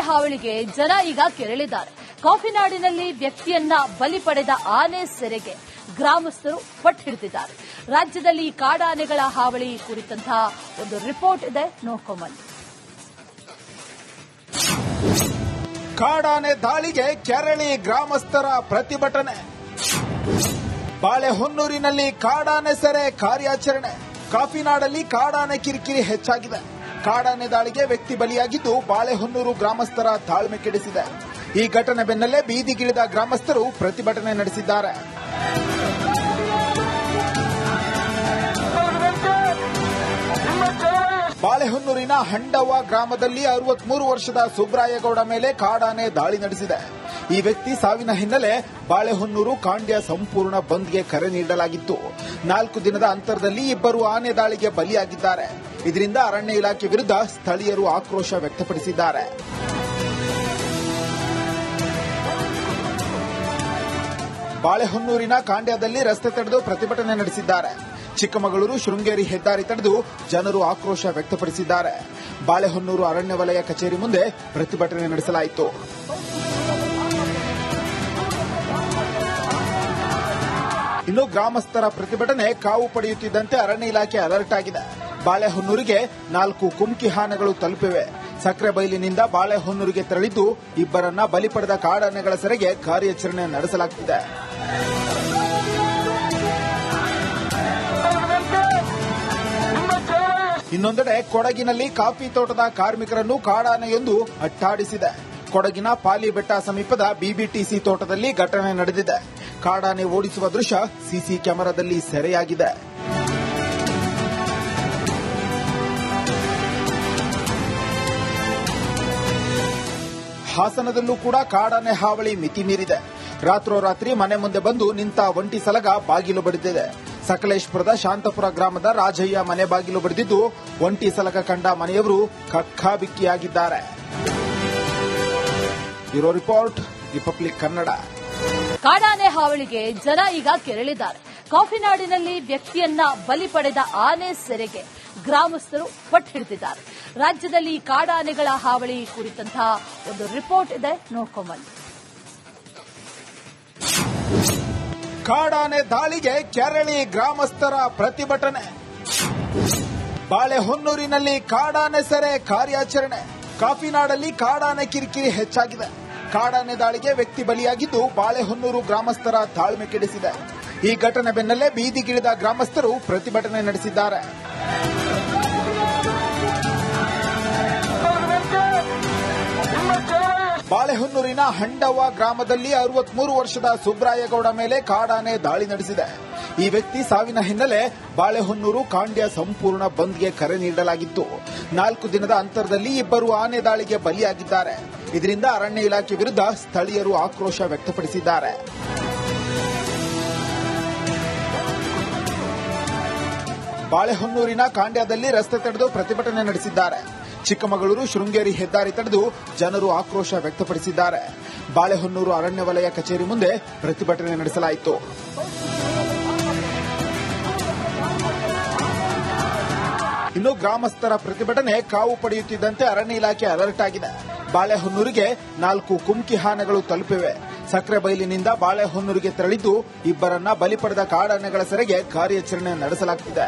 ಹಾವಳಿಗೆ ಜನ ಈಗ ಕೆರಳಿದ್ದಾರೆ. ಕಾಫಿನಾಡಿನಲ್ಲಿ ವ್ಯಕ್ತಿಯನ್ನ ಬಲಿ ಪಡೆದ ಆನೆ ಸೆರೆಗೆ ಗ್ರಾಮಸ್ಥರು ಪಟ್ಟು ಹಿಡಿದಿದ್ದಾರೆ. ರಾಜ್ಯದಲ್ಲಿ ಕಾಡಾನೆಗಳ ಹಾವಳಿ ಕುರಿತಂತಹ ಒಂದು ರಿಪೋರ್ಟ್ ಇದೆ, ನೋಡ್ಕೊಂಬನ್ನಿ. ಕಾಡಾನೆ ದಾಳಿಗೆ ಕೆರಳಿ ಗ್ರಾಮಸ್ಥರ ಪ್ರತಿಭಟನೆ. ಬಾಳೆಹೊನ್ನೂರಿನಲ್ಲಿ ಕಾಡಾನೆ ಸೆರೆ ಕಾರ್ಯಾಚರಣೆ. ಕಾಫಿನಾಡಲ್ಲಿ ಕಾಡಾನೆ ಕಿರಿಕಿರಿ ಹೆಚ್ಚಾಗಿದೆ. ಕಾಡಾನೆ ದಾಳಿಗೆ ವ್ಯಕ್ತಿ ಬಲಿಯಾಗಿದ್ದು ಬಾಳೆಹೊನ್ನೂರು ಗ್ರಾಮಸ್ಥರ ತಾಳ್ಮೆ ಕೆಡಿಸಿದೆ. ಈ ಘಟನೆ ಬೆನ್ನಲ್ಲೇ ಬೀದಿಗಿಳಿದ ಗ್ರಾಮಸ್ಥರು ಪ್ರತಿಭಟನೆ ನಡೆಸಿದ್ದಾರೆ. ಬಾಳೆಹೊನ್ನೂರಿನ ಹಂಡವ್ವ ಗ್ರಾಮದಲ್ಲಿ 63 ವರ್ಷದ ಸುಬ್ರಾಯಗೌಡ ಮೇಲೆ ಕಾಡಾನೆ ದಾಳಿ ನಡೆಸಿದೆ. ಈ ವ್ಯಕ್ತಿ ಸಾವಿನ ಹಿನ್ನೆಲೆ ಬಾಳೆಹೊನ್ನೂರು ಕಾಂಡ್ಯ ಸಂಪೂರ್ಣ ಬಂದ್ಗೆ ಕರೆ ನೀಡಲಾಗಿತ್ತು. 4 ದಿನದ ಅಂತರದಲ್ಲಿ ಇಬ್ಬರು ಆನೆ ದಾಳಿಗೆ ಬಲಿಯಾಗಿದ್ದಾರೆ. ಇದರಿಂದ ಅರಣ್ಯ ಇಲಾಖೆ ವಿರುದ್ಧ ಸ್ಥಳೀಯರು ಆಕ್ರೋಶ ವ್ಯಕ್ತಪಡಿಸಿದ್ದಾರೆ. ಬಾಳೆಹೊನ್ನೂರಿನ ಕಾಂಡ್ಯದಲ್ಲಿ ರಸ್ತೆ ತಡೆದು ಪ್ರತಿಭಟನೆ ನಡೆಸಿದ್ದಾರೆ. ಚಿಕ್ಕಮಗಳೂರು ಶೃಂಗೇರಿ ಹೆದ್ದಾರಿ ತಡೆದು ಜನರು ಆಕ್ರೋಶ ವ್ಯಕ್ತಪಡಿಸಿದ್ದಾರೆ. ಬಾಳೆಹೊನ್ನೂರು ಅರಣ್ಯ ವಲಯ ಕಚೇರಿ ಮುಂದೆ ಪ್ರತಿಭಟನೆ ನಡೆಸಲಾಯಿತು. ಇನ್ನು ಗ್ರಾಮಸ್ಥರ ಪ್ರತಿಭಟನೆ ಕಾವು ಪಡೆಯುತ್ತಿದ್ದಂತೆ ಅರಣ್ಯ ಇಲಾಖೆ ಅಲರ್ಟ್ ಆಗಿದೆ. ಬಾಳೆಹೊನ್ನೂರಿಗೆ 4 ಕುಮ್ಕಿ ಆನೆಗಳು ತಲುಪಿವೆ. ಸಕ್ರೆಬೈಲಿನಿಂದ ಬಾಳೆಹೊನ್ನೂರಿಗೆ ತೆರಳಿದ್ದು ಇಬ್ಬರನ್ನ ಬಲಿ ಪಡೆದ ಕಾಡಾನೆಗಳ ಸೆರೆಗೆ ಕಾರ್ಯಾಚರಣೆ ನಡೆಸಲಾಗುತ್ತಿದೆ. ಇನ್ನೊಂದೆಡೆ ಕೊಡಗಿನಲ್ಲಿ ಕಾಫಿ ತೋಟದ ಕಾರ್ಮಿಕರನ್ನು ಕಾಡಾನೆಯೊಂದು ಅಟ್ಟಾಡಿಸಿದೆ. ಕೊಡಗಿನ ಪಾಲಿ ಬೆಟ್ಟ ಸಮೀಪದ ಬಿಬಿಟಿಸಿ ತೋಟದಲ್ಲಿ ಘಟನೆ ನಡೆದಿದೆ. ಕಾಡಾನೆ ಓಡಿಸುವ ದೃಶ್ಯ ಸಿಸಿ ಕ್ಯಾಮೆರಾದಲ್ಲಿ ಸೆರೆಯಾಗಿದೆ. ಹಾಸನದಲ್ಲೂ ಕೂಡ ಕಾಡಾನೆ ಹಾವಳಿ ಮಿತಿ ಮೀರಿದೆ. ರಾತ್ರೋರಾತ್ರಿ ಮನೆ ಮುಂದೆ ಬಂದು ನಿಂತ ಒಂಟಿ ಸಲಗ ಬಾಗಿಲು ಬಡಿದಿದೆ. ಸಕಲೇಶ್ಪುರದ ಶಾಂತಪುರ ಗ್ರಾಮದ ರಾಜಯ್ಯ ಮನೆ ಬಾಗಿಲು ಬಡಿದಿದ್ದು ಒಂಟಿ ಸಲಗ ಕಂಡ ಮನೆಯವರು ಕಕ್ಕಾಬಿಕ್ಕಿಯಾಗಿದ್ದಾರೆ. Bureau report, republic Kannada. ಕಾಡಾನೆ ಹಾವಳಿಗೆ ಜನ ಈಗ ಕೆರಳಿದ್ದಾರೆ. ಕಾಫಿನಾಡಿನಲ್ಲಿ ವ್ಯಕ್ತಿಯನ್ನ ಬಲಿ ಪಡೆದ ಆನೆ ಸೆರೆಗೆ ಗ್ರಾಮಸ್ಥರು ಪಟ್ಟು ಹಿಡಿದಿದ್ದಾರೆ. ರಾಜ್ಯದಲ್ಲಿ ಕಾಡಾನೆಗಳ ಹಾವಳಿ ಕುರಿತಂತಹ ಒಂದು ರಿಪೋರ್ಟ್ ಇದೆ, ನೋಡ್ಕೊಂಬನ್ನಿ. ಕಾಡಾನೆ ದಾಳಿಗೆ ಕೆರಳಿ ಗ್ರಾಮಸ್ಥರ ಪ್ರತಿಭಟನೆ. ಬಾಳೆಹೊನ್ನೂರಿನಲ್ಲಿ ಕಾಡಾನೆ ಸೆರೆ ಕಾರ್ಯಾಚರಣೆ. ಕಾಫಿನಾಡಲ್ಲಿ ಕಾಡಾನೆ ಕಿರಿಕಿರಿ ಹೆಚ್ಚಾಗಿದೆ. ಕಾಡಾನೆ ದಾಳಿಗೆ ವ್ಯಕ್ತಿ ಬಲಿಯಾಗಿದ್ದು ಬಾಳೆಹೊನ್ನೂರು ಗ್ರಾಮಸ್ಥರ ತಾಳ್ಮೆ ಕೆಡಿಸಿದೆ. ಈ ಘಟನೆ ಬೆನ್ನಲ್ಲೇ ಬೀದಿಗಿಳಿದ ಗ್ರಾಮಸ್ಥರು ಪ್ರತಿಭಟನೆ ನಡೆಸಿದ್ದಾರೆ. ಬಾಳೆಹೊನ್ನೂರಿನ ಹಂಡವ್ವ ಗ್ರಾಮದಲ್ಲಿ 63 ವರ್ಷದ ಸುಬ್ರಾಯಗೌಡ ಮೇಲೆ ಕಾಡಾನೆ ದಾಳಿ ನಡೆಸಿದೆ. ಈ ವ್ಯಕ್ತಿ ಸಾವಿನ ಹಿನ್ನೆಲೆ ಬಾಳೆಹೊನ್ನೂರು ಕಾಂಡ್ಯ ಸಂಪೂರ್ಣ ಬಂದ್ಗೆ ಕರೆ ನೀಡಲಾಗಿತ್ತು. 4 ದಿನದ ಅಂತರದಲ್ಲಿ ಇಬ್ಬರು ಆನೆ ದಾಳಿಗೆ ಬಲಿಯಾಗಿದ್ದಾರೆ. ಇದರಿಂದ ಅರಣ್ಯ ಇಲಾಖೆ ವಿರುದ್ಧ ಸ್ಥಳೀಯರು ಆಕ್ರೋಶ ವ್ಯಕ್ತಪಡಿಸಿದ್ದಾರೆ. ಬಾಳೆಹೊನ್ನೂರಿನ ಕಾಂಡ್ಯದಲ್ಲಿ ರಸ್ತೆ ತಡೆದು ಪ್ರತಿಭಟನೆ ನಡೆಸಿದ್ದಾರೆ. ಚಿಕ್ಕಮಗಳೂರು ಶೃಂಗೇರಿ ಹೆದ್ದಾರಿ ತಡೆದು ಜನರು ಆಕ್ರೋಶ ವ್ಯಕ್ತಪಡಿಸಿದ್ದಾರೆ. ಬಾಳೆಹೊನ್ನೂರು ಅರಣ್ಯ ವಲಯ ಕಚೇರಿ ಮುಂದೆ ಪ್ರತಿಭಟನೆ ನಡೆಸಲಾಯಿತು. ಇನ್ನು ಗ್ರಾಮಸ್ಥರ ಪ್ರತಿಭಟನೆ ಕಾವು ಪಡೆಯುತ್ತಿದ್ದಂತೆ ಅರಣ್ಯ ಇಲಾಖೆ ಅಲರ್ಟ್ ಆಗಿದೆ. ಬಾಳೆಹೊನ್ನೂರಿಗೆ 4 ಕುಮ್ಕಿ ಆನೆಗಳು ತಲುಪಿವೆ. ಸಕ್ರೆಬೈಲಿನಿಂದ ಬಾಳೆಹೊನ್ನೂರಿಗೆ ತೆರಳಿದ್ದು ಇಬ್ಬರನ್ನ ಬಲಿ ಪಡೆದ ಕಾಡಾನೆಗಳ ಸೆರೆಗೆ ಕಾರ್ಯಾಚರಣೆ ನಡೆಸಲಾಗುತ್ತಿದೆ.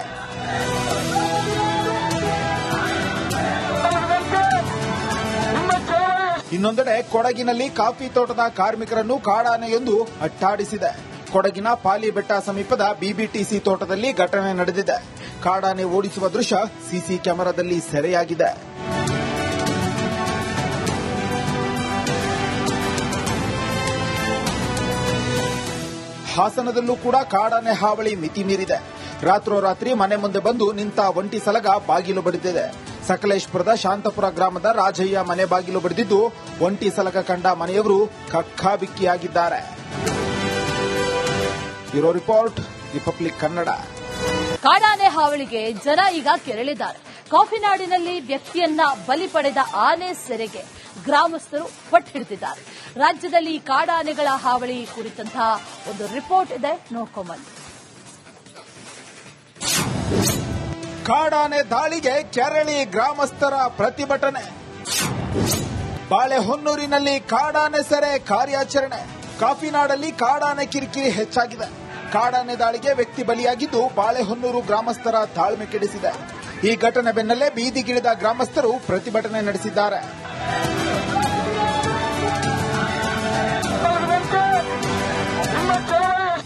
ಇನ್ನೊಂದೆಡೆ ಕೊಡಗಿನಲ್ಲಿ ಕಾಫಿ ತೋಟದ ಕಾರ್ಮಿಕರನ್ನು ಕಾಡಾನೆಯೊಂದು ಅಟ್ಟಾಡಿಸಿದೆ. ಕೊಡಗಿನ ಪಾಲಿ ಬೆಟ್ಟ ಸಮೀಪದ ಬಿಬಿಟಿಸಿ ತೋಟದಲ್ಲಿ ಘಟನೆ ನಡೆದಿದೆ. ಕಾಡಾನೆ ಓಡಿಸುವ ದೃಶ್ಯ ಸಿಸಿ ಕ್ಯಾಮೆರಾದಲ್ಲಿ ಸೆರೆಯಾಗಿದೆ. ಹಾಸನದಲ್ಲೂ ಕೂಡ ಕಾಡಾನೆ ಹಾವಳಿ ಮಿತಿ ಮೀರಿದೆ. ರಾತ್ರೋರಾತ್ರಿ ಮನೆ ಮುಂದೆ ಬಂದು ನಿಂತ ಒಂಟಿ ಸಲಗ ಬಾಗಿಲು ಬಡಿದಿದೆ. ಸಕಲೇಶ್ಪುರದ ಶಾಂತಪುರ ಗ್ರಾಮದ ರಾಜಯ್ಯ ಮನೆ ಬಾಗಿಲು ಬಡಿದಿದ್ದು ಒಂಟಿ ಸಲಗ ಕಂಡ ಮನೆಯವರು ಕಕ್ಕಾಬಿಕ್ಕಿಯಾಗಿದ್ದಾರೆ. Bureau report, republic Kannada. ಕಾಡಾನೆ ಹಾವಳಿಗೆ ಜನ ಈಗ ಕೆರಳಿದ್ದಾರೆ. ಕಾಫಿನಾಡಿನಲ್ಲಿ ವ್ಯಕ್ತಿಯನ್ನ ಬಲಿ ಪಡೆದ ಆನೆ ಸೆರೆಗೆ ಗ್ರಾಮಸ್ಥರು ಪಟ್ಟು ಹಿಡಿದಿದ್ದಾರೆ. ರಾಜ್ಯದಲ್ಲಿ ಕಾಡಾನೆಗಳ ಹಾವಳಿ ಕುರಿತಂತಹ ಒಂದು ರಿಪೋರ್ಟ್ ಇದೆ, ನೋಡ್ಕೊಂಬನ್ನಿ. ಕಾಡಾನೆ ದಾಳಿಗೆ ಕೆರಳಿ ಗ್ರಾಮಸ್ಥರ ಪ್ರತಿಭಟನೆ. ಬಾಳೆಹೊನ್ನೂರಿನಲ್ಲಿ ಕಾಡಾನೆ ಸೆರೆ ಕಾರ್ಯಾಚರಣೆ. ಕಾಫಿನಾಡಲ್ಲಿ ಕಾಡಾನೆ ಕಿರಿಕಿರಿ ಹೆಚ್ಚಾಗಿದೆ. ಕಾಡಾನೆ ದಾಳಿಗೆ ವ್ಯಕ್ತಿ ಬಲಿಯಾಗಿದ್ದು ಬಾಳೆಹೊನ್ನೂರು ಗ್ರಾಮಸ್ಥರ ತಾಳ್ಮೆ ಕೆಡಿಸಿದೆ. ಈ ಘಟನೆ ಬೆನ್ನಲ್ಲೇ ಬೀದಿಗಿಳಿದ ಗ್ರಾಮಸ್ಥರು ಪ್ರತಿಭಟನೆ ನಡೆಸಿದ್ದಾರೆ.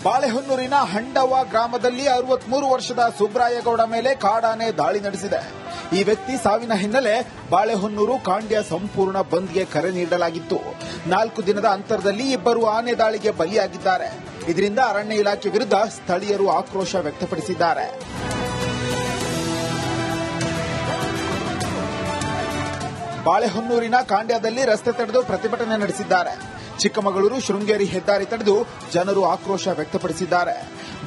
ಬಾಳೆಹೊನ್ನೂರಿನ ಹಂಡವ್ವ ಗ್ರಾಮದಲ್ಲಿ 63 ವರ್ಷದ ಸುಬ್ರಾಯಗೌಡ ಮೇಲೆ ಕಾಡಾನೆ ದಾಳಿ ನಡೆಸಿದೆ. ಈ ವ್ಯಕ್ತಿ ಸಾವಿನ ಹಿನ್ನೆಲೆ ಬಾಳೆಹೊನ್ನೂರು ಕಾಂಡ್ಯ ಸಂಪೂರ್ಣ ಬಂದ್ಗೆ ಕರೆ ನೀಡಲಾಗಿತ್ತು. 4 ದಿನದ ಅಂತರದಲ್ಲಿ ಇಬ್ಬರು ಆನೆ ದಾಳಿಗೆ ಬಲಿಯಾಗಿದ್ದಾರೆ. ಇದರಿಂದ ಅರಣ್ಯ ಇಲಾಖೆ ವಿರುದ್ಧ ಸ್ಥಳೀಯರು ಆಕ್ರೋಶ ವ್ಯಕ್ತಪಡಿಸಿದ್ದಾರೆ. ಬಾಳೆಹೊನ್ನೂರಿನ ಕಾಂಡ್ಯದಲ್ಲಿ ರಸ್ತೆ ತಡೆದು ಪ್ರತಿಭಟನೆ ನಡೆಸಿದ್ದಾರೆ. ಚಿಕ್ಕಮಗಳೂರು ಶೃಂಗೇರಿ ಹೆದ್ದಾರಿ ತಡೆದು ಜನರು ಆಕ್ರೋಶ ವ್ಯಕ್ತಪಡಿಸಿದ್ದಾರೆ.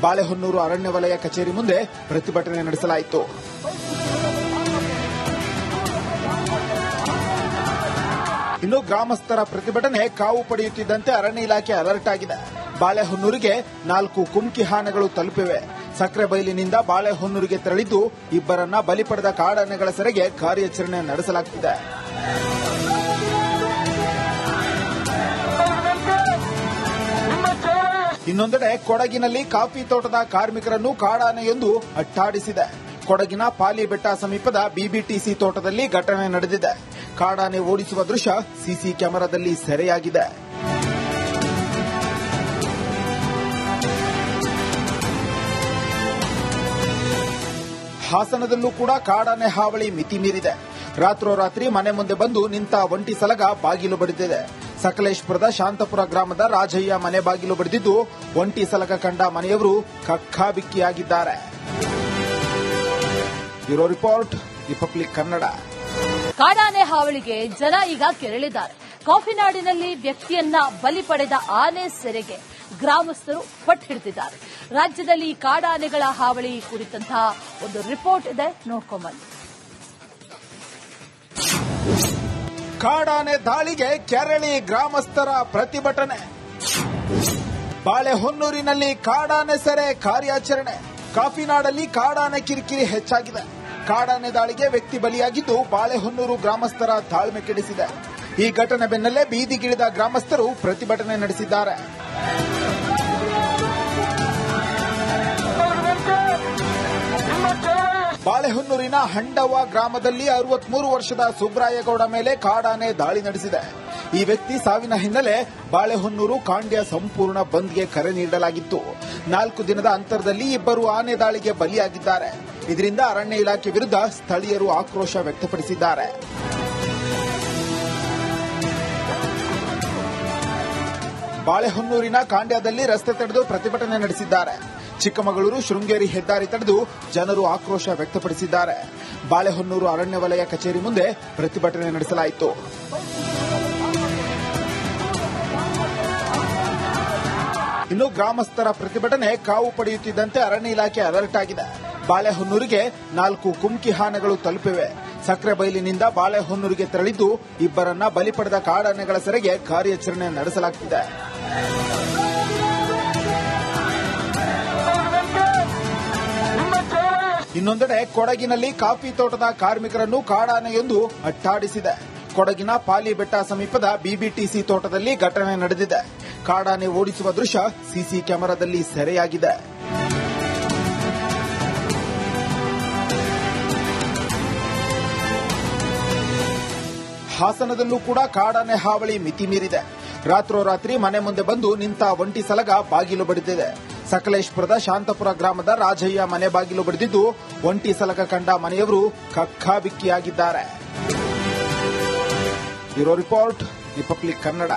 ಬಾಳೆಹೊನ್ನೂರು ಅರಣ್ಯ ವಲಯ ಕಚೇರಿ ಮುಂದೆ ಪ್ರತಿಭಟನೆ ನಡೆಸಲಾಯಿತು. ಇನ್ನು ಗ್ರಾಮಸ್ಥರ ಪ್ರತಿಭಟನೆ ಕಾವು ಪಡೆಯುತ್ತಿದ್ದಂತೆ ಅರಣ್ಯ ಇಲಾಖೆ ಅಲರ್ಟ್ ಆಗಿದೆ. ಬಾಳೆಹೊನ್ನೂರಿಗೆ 4 ಕುಮ್ಕಿ ಆನೆಗಳು ತಲುಪಿವೆ. ಸಕ್ರೆಬೈಲಿನಿಂದ ಬಾಳೆಹೊನ್ನೂರಿಗೆ ತೆರಳಿದ್ದು ಇಬ್ಬರನ್ನ ಬಲಿ ಪಡೆದ ಕಾಡಾನೆಗಳ ಸೆರೆಗೆ ಕಾರ್ಯಾಚರಣೆ ನಡೆಸಲಾಗುತ್ತಿದೆ. ಇನ್ನೊಂದೆಡೆ ಕೊಡಗಿನಲ್ಲಿ ಕಾಫಿ ತೋಟದ ಕಾರ್ಮಿಕರನ್ನು ಕಾಡಾನೆಯೊಂದು ಅಟ್ಟಾಡಿಸಿದೆ. ಕೊಡಗಿನ ಪಾಲಿ ಬೆಟ್ಟ ಸಮೀಪದ ಬಿಬಿಟಿಸಿ ತೋಟದಲ್ಲಿ ಘಟನೆ ನಡೆದಿದೆ. ಕಾಡಾನೆ ಓಡಿಸುವ ದೃಶ್ಯ ಸಿಸಿ ಕ್ಯಾಮೆರಾದಲ್ಲಿ ಸೆರೆಯಾಗಿದೆ. ಹಾಸನದಲ್ಲೂ ಕೂಡ ಕಾಡಾನೆ ಹಾವಳಿ ಮಿತಿ ಮೀರಿದೆ. ರಾತ್ರೋರಾತ್ರಿ ಮನೆ ಮುಂದೆ ಬಂದು ನಿಂತ ಒಂಟಿ ಸಲಗ ಬಾಗಿಲು ಬಡಿದಿದೆ. ಸಕಲೇಶ್ಪುರದ ಶಾಂತಪುರ ಗ್ರಾಮದ ರಾಜಯ್ಯ ಮನೆ ಬಾಗಿಲು ಬಡಿದಿದ್ದು ಒಂಟಿ ಸಲಗ ಕಂಡ ಮನೆಯವರು ಕಕ್ಕಾಬಿಕ್ಕಿಯಾಗಿದ್ದಾರೆ. Bureau report, republic Kannada. ಕಾಡಾನೆ ಹಾವಳಿಗೆ ಜನ ಈಗ ಕೆರಳಿದ್ದಾರೆ. ಕಾಫಿನಾಡಿನಲ್ಲಿ ವ್ಯಕ್ತಿಯನ್ನ ಬಲಿ ಪಡೆದ ಆನೆ ಸೆರೆಗೆ ಗ್ರಾಮಸ್ಥರು ಪಟ್ಟು ಹಿಡಿದಿದ್ದಾರೆ. ರಾಜ್ಯದಲ್ಲಿ ಕಾಡಾನೆಗಳ ಹಾವಳಿ ಕುರಿತಂತಹ ಒಂದು ರಿಪೋರ್ಟ್ ಇದೆ, ನೋಡ್ಕೊಂಬನ್ನಿ. ಕಾಡಾನೆ ದಾಳಿಗೆ ಕೆರಳಿ ಗ್ರಾಮಸ್ಥರ ಪ್ರತಿಭಟನೆ. ಬಾಳೆಹೊನ್ನೂರಿನಲ್ಲಿ ಕಾಡಾನೆ ಸೆರೆ ಕಾರ್ಯಾಚರಣೆ. ಕಾಫಿನಾಡಲ್ಲಿ ಕಾಡಾನೆ ಕಿರಿಕಿರಿ ಹೆಚ್ಚಾಗಿದೆ. ಕಾಡಾನೆ ದಾಳಿಗೆ ವ್ಯಕ್ತಿ ಬಲಿಯಾಗಿದ್ದು ಬಾಳೆಹೊನ್ನೂರು ಗ್ರಾಮಸ್ಥರ ತಾಳ್ಮೆ ಕೆಡಿಸಿದೆ. ಈ ಘಟನೆ ಬೆನ್ನಲ್ಲೇ ಬೀದಿಗಿಳಿದ ಗ್ರಾಮಸ್ಥರು ಪ್ರತಿಭಟನೆ ನಡೆಸಿದ್ದಾರೆ. ಬಾಳೆಹೊನ್ನೂರಿನ ಹಂಡವ್ವ ಗ್ರಾಮದಲ್ಲಿ 63 ವರ್ಷದ ಸುಬ್ರಾಯಗೌಡ ಮೇಲೆ ಕಾಡಾನೆ ದಾಳಿ ನಡೆಸಿದೆ. ಈ ವ್ಯಕ್ತಿ ಸಾವಿನ ಹಿನ್ನೆಲೆ ಬಾಳೆಹೊನ್ನೂರು ಕಾಂಡ್ಯ ಸಂಪೂರ್ಣ ಬಂದ್ಗೆ ಕರೆ ನೀಡಲಾಗಿತ್ತು. 4 ದಿನದ ಅಂತರದಲ್ಲಿ ಇಬ್ಬರು ಆನೆ ದಾಳಿಗೆ ಬಲಿಯಾಗಿದ್ದಾರೆ. ಇದರಿಂದ ಅರಣ್ಯ ಇಲಾಖೆ ವಿರುದ್ಧ ಸ್ಥಳೀಯರು ಆಕ್ರೋಶ ವ್ಯಕ್ತಪಡಿಸಿದ್ದಾರೆ. ಬಾಳೆಹೊನ್ನೂರಿನ ಕಾಂಡ್ಯದಲ್ಲಿ ರಸ್ತೆ ತಡೆದು ಪ್ರತಿಭಟನೆ ನಡೆಸಿದ್ದಾರೆ. ಚಿಕ್ಕಮಗಳೂರು ಶೃಂಗೇರಿ ಹೆದ್ದಾರಿ ತಡೆದು ಜನರು ಆಕ್ರೋಶ ವ್ಯಕ್ತಪಡಿಸಿದ್ದಾರೆ. ಬಾಳೆಹೊನ್ನೂರು ಅರಣ್ಯ ವಲಯ ಕಚೇರಿ ಮುಂದೆ ಪ್ರತಿಭಟನೆ ನಡೆಸಲಾಯಿತು. ಇನ್ನು ಗ್ರಾಮಸ್ಥರ ಪ್ರತಿಭಟನೆ ಕಾವು ಪಡೆಯುತ್ತಿದ್ದಂತೆ ಅರಣ್ಯ ಇಲಾಖೆ ಅಲರ್ಟ್ ಆಗಿದೆ. ಬಾಳೆಹೊನ್ನೂರಿಗೆ 4 ಕುಮ್ಕಿ ಆನೆಗಳು ತಲುಪಿವೆ. ಸಕ್ರೆಬೈಲಿನಿಂದ ಬಾಳೆಹೊನ್ನೂರಿಗೆ ತೆರಳಿದ್ದು ಇಬ್ಬರನ್ನ ಬಲಿ ಪಡೆದ ಕಾಡಾನೆಗಳ ಸೆರೆಗೆ ಕಾರ್ಯಾಚರಣೆ ನಡೆಸಲಾಗುತ್ತಿದೆ. ಇನ್ನೊಂದೆಡೆ ಕೊಡಗಿನಲ್ಲಿ ಕಾಫಿ ತೋಟದ ಕಾರ್ಮಿಕರನ್ನು ಕಾಡಾನೆಯೊಂದು ಅಟ್ಟಾಡಿಸಿದೆ. ಕೊಡಗಿನ ಪಾಲಿ ಬೆಟ್ಟ ಸಮೀಪದ ಬಿಬಿಟಿಸಿ ತೋಟದಲ್ಲಿ ಘಟನೆ ನಡೆದಿದೆ. ಕಾಡಾನೆ ಓಡಿಸುವ ದೃಶ್ಯ ಸಿಸಿ ಕ್ಯಾಮೆರಾದಲ್ಲಿ ಸೆರೆಯಾಗಿದೆ. ಹಾಸನದಲ್ಲೂ ಕೂಡ ಕಾಡಾನೆ ಹಾವಳಿ ಮಿತಿ ಮೀರಿದೆ. ರಾತ್ರೋರಾತ್ರಿ ಮನೆ ಮುಂದೆ ಬಂದು ನಿಂತ ಒಂಟಿ ಸಲಗ ಬಾಗಿಲು ಬಡಿದಿದೆ. ಸಕಲೇಶ್ಪುರದ ಶಾಂತಪುರ ಗ್ರಾಮದ ರಾಜಯ್ಯ ಮನೆ ಬಾಗಿಲು ಬಡಿದಿದ್ದು ಒಂಟಿ ಸಲಗ ಕಂಡ ಮನೆಯವರು ಕಕ್ಕಾಬಿಕ್ಕಿಯಾಗಿದ್ದಾರೆ. Bureau report, republic Kannada.